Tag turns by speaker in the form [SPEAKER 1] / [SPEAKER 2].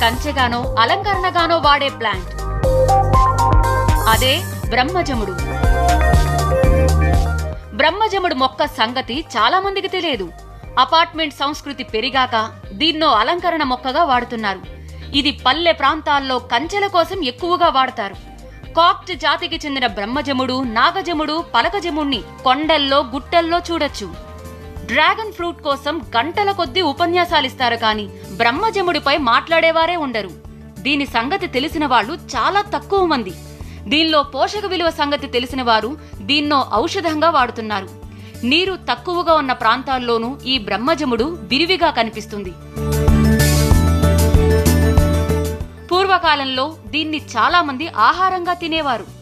[SPEAKER 1] కంచెగానో అలంకరణగానో వాడే ప్లాంట్ అదే బ్రహ్మజముడు. బ్రహ్మజముడు మొక్క సంగతి చాలా మందికి తెలియదు. అపార్ట్మెంట్ సంస్కృతి పెరిగాక దీన్నో అలంకరణ మొక్కగా వాడుతున్నారు. ఇది పల్లె ప్రాంతాల్లో కంచెల కోసం ఎక్కువగా వాడతారు. కాక్ట్ జాతికి చెందిన బ్రహ్మజముడు, నాగజముడు, పలకజముడిని కొండల్లో గుట్టల్లో చూడొచ్చు. డ్రాగన్ ఫ్రూట్ కోసం గంటల కొద్దీ ఉపన్యాసాలిస్తారు కానీ బ్రహ్మజముడిపై మాట్లాడేవారే ఉండరు. దీని సంగతి తెలిసిన వాళ్ళు చాలా తక్కువ మంది. దీనిలో పోషక విలువ సంగతి తెలిసిన వారు దీన్నో ఔషధంగా వాడుతున్నారు. నీరు తక్కువగా ఉన్న ప్రాంతాల్లోనూ ఈ బ్రహ్మజముడు విరివిగా కనిపిస్తుంది. పూర్వకాలంలో దీన్ని చాలా మంది ఆహారంగా తినేవారు.